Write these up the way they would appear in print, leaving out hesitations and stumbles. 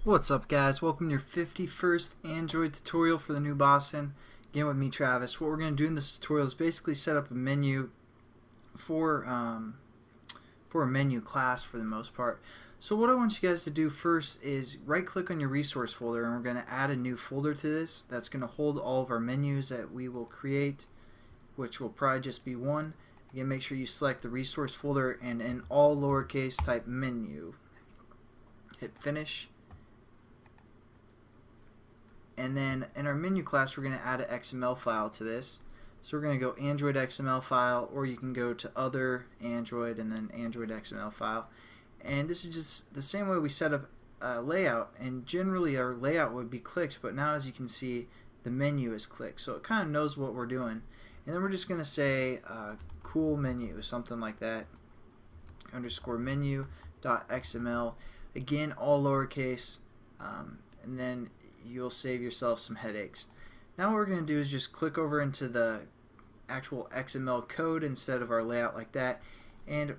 What's up, guys? Welcome to your 51st Android tutorial for the new Boston. Again with me, Travis. What we're going to do in this tutorial is basically set up a menu for a menu class for the most part. So what I want you guys to do first is right click on your resource folder, and we're going to add a new folder to this that's going to hold all of our menus that we will create, which will probably just be one. Again, make sure you select the resource folder and in all lowercase type menu. Hit finish. And then in our menu class, we're going to add an XML file to this. So we're going to go Android XML file, or you can go to other Android and then Android XML file. And this is just the same way we set up a layout. And generally our layout would be clicked, but now as you can see, the menu is clicked. So it kind of knows what we're doing. And then we're just going to say cool menu, something like that. Underscore menu.xml. Again, all lowercase. And then you'll save yourself some headaches. Now what we're going to do is just click over into the actual XML code instead of our layout like that, and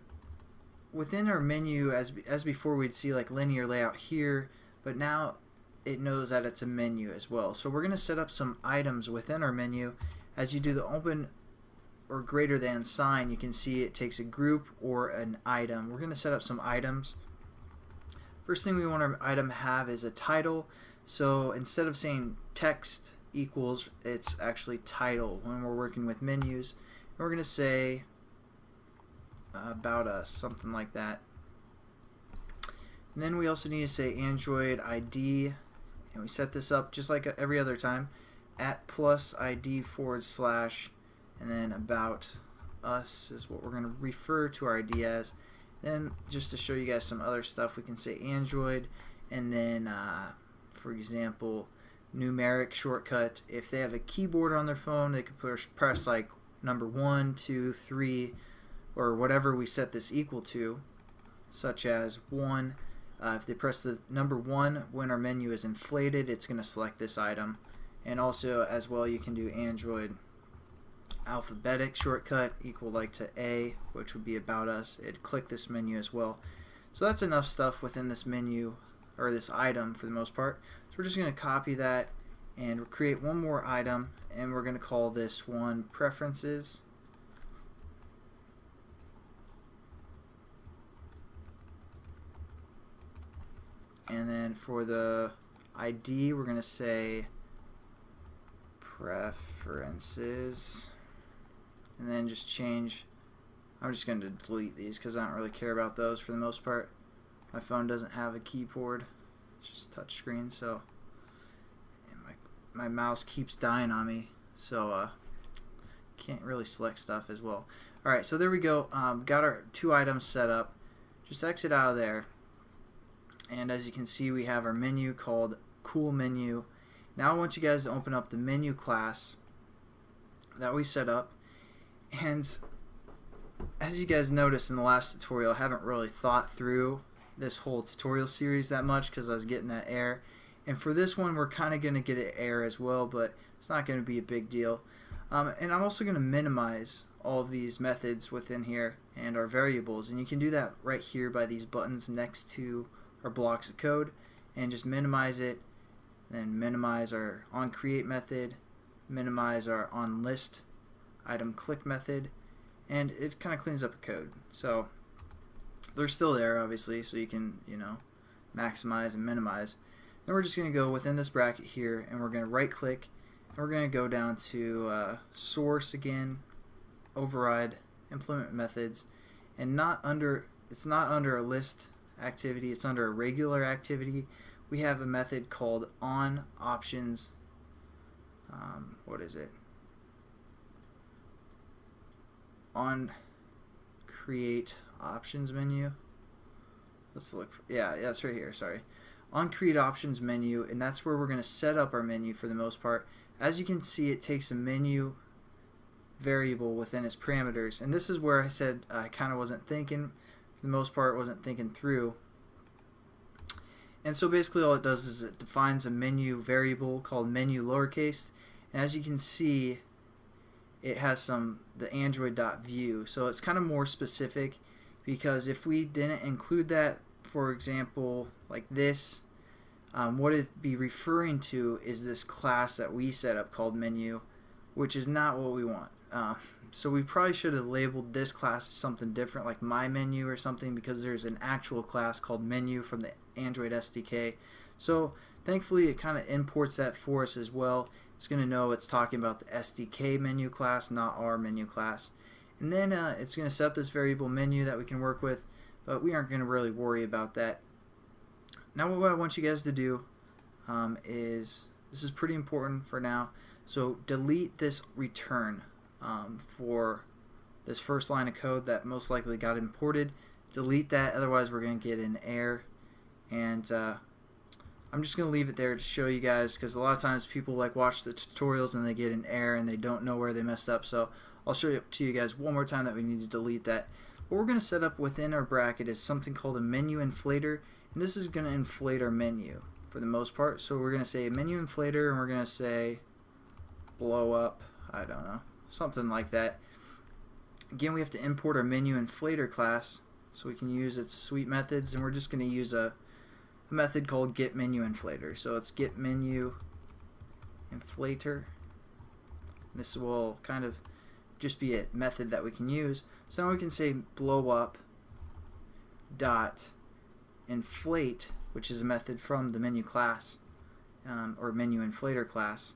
within our menu, as before, we'd see like linear layout here, but now it knows that it's a menu as well. So we're going to set up some items within our menu. As you do the open or greater than sign, you can see it takes a group or an item. We're going to set up some items. First thing we want our item to have is a title. So instead of saying text equals, it's actually title when we're working with menus. And we're going to say about us, something like that. And then we also need to say Android ID, and we set this up just like every other time, at plus ID / and then about us is what we're going to refer to our ID as. Then just to show you guys some other stuff, we can say Android, and then for example, numeric shortcut. If they have a keyboard on their phone, they could press like number 1, 2, 3, or whatever we set this equal to, such as 1. If they press the number 1 when our menu is inflated, it's going to select this item. And also, as well, you can do Android alphabetic shortcut equal like to A, which would be about us. It'd click this menu as well. So that's enough stuff within this menu, or this item for the most part. So we're just going to copy that and create one more item, and we're going to call this one preferences. And then for the ID, we're going to say preferences, and then just change. I'm just going to delete these because I don't really care about those for the most part. My phone doesn't have a keyboard, it's just touch screen, so my mouse keeps dying on me, so can't really select stuff as well. Alright, so there we go. Got our 2 items set up. Just exit out of there, and as you can see, we have our menu called cool menu. Now I want you guys to open up the menu class that we set up, and as you guys noticed in the last tutorial, I haven't really thought through this whole tutorial series that much because I was getting that error, and for this one we're kind of going to get an error as well, but it's not going to be a big deal. And I'm also going to minimize all of these methods within here and our variables, and you can do that right here by these buttons next to our blocks of code, and just minimize it, then minimize our onCreate method, minimize our onList item click method, and it kind of cleans up the code. So they're still there, obviously, so you can, maximize and minimize. Then we're just going to go within this bracket here, and we're going to right click, and we're going to go down to source again, override implement methods, and it's not under a list activity, it's under a regular activity. We have a method called on options, what is it? On create options menu. Let's look for, yeah, it's right here, sorry. On create options menu, and that's where we're going to set up our menu for the most part. As you can see, it takes a menu variable within its parameters, and this is where I said I kind of wasn't thinking, for the most part wasn't thinking through. And so basically all it does is it defines a menu variable called menu lowercase, and as you can see, it has the Android.view, so it's kind of more specific, because if we didn't include that, for example, like this, what it be referring to is this class that we set up called menu, which is not what we want. So we probably should have labeled this class something different, like my menu or something, because there's an actual class called menu from the Android SDK. So thankfully it kind of imports that for us as well. It's going to know it's talking about the SDK menu class, not our menu class. And then it's going to set up this variable menu that we can work with, but we aren't going to really worry about that. Now what I want you guys to do is, this is pretty important for now, so delete this return for this first line of code that most likely got imported. Delete that, otherwise we're going to get an error. And I'm just going to leave it there to show you guys, because a lot of times people like watch the tutorials and they get an error and they don't know where they messed up. So I'll show it to you guys one more time that we need to delete that. What we're going to set up within our bracket is something called a menu inflator, and this is going to inflate our menu for the most part. So we're going to say menu inflator, and we're going to say blow up, I don't know, something like that. Again, we have to import our menu inflator class so we can use its sweet methods, and we're just going to use a method called get menu inflator. So it's get menu inflator. This will kind of just be a method that we can use. So now we can say blow up dot inflate, which is a method from the menu class or menu inflator class.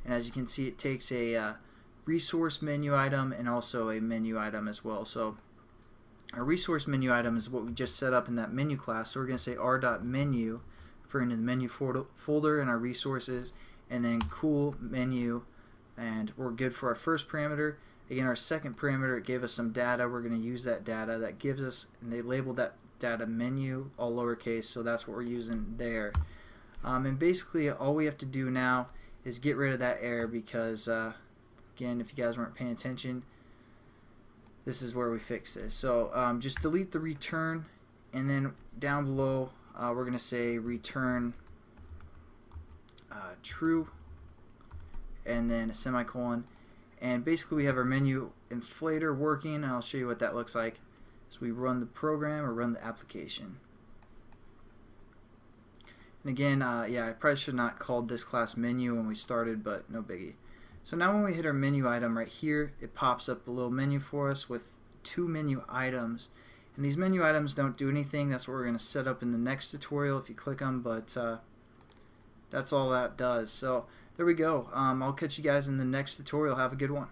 And as you can see, it takes a resource menu item and also a menu item as well. So our resource menu item is what we just set up in that menu class. So we're going to say r.menu, referring to the menu folder and our resources, and then cool menu, and we're good for our first parameter. Again, our second parameter, it gave us some data. We're going to use that data. That gives us, and they labeled that data menu, all lowercase, so that's what we're using there. And basically all we have to do now is get rid of that error, because again, if you guys weren't paying attention, this is where we fix this. So just delete the return, and then down below we're going to say return true, and then a semicolon. And basically we have our menu inflator working, and I'll show you what that looks like. So we run the program or run the application. And again, yeah, I probably should not called this class menu when we started, but no biggie. So now when we hit our menu item right here, it pops up a little menu for us with 2 menu items. And these menu items don't do anything. That's what we're going to set up in the next tutorial if you click them, but that's all that does. So there we go. I'll catch you guys in the next tutorial. Have a good one.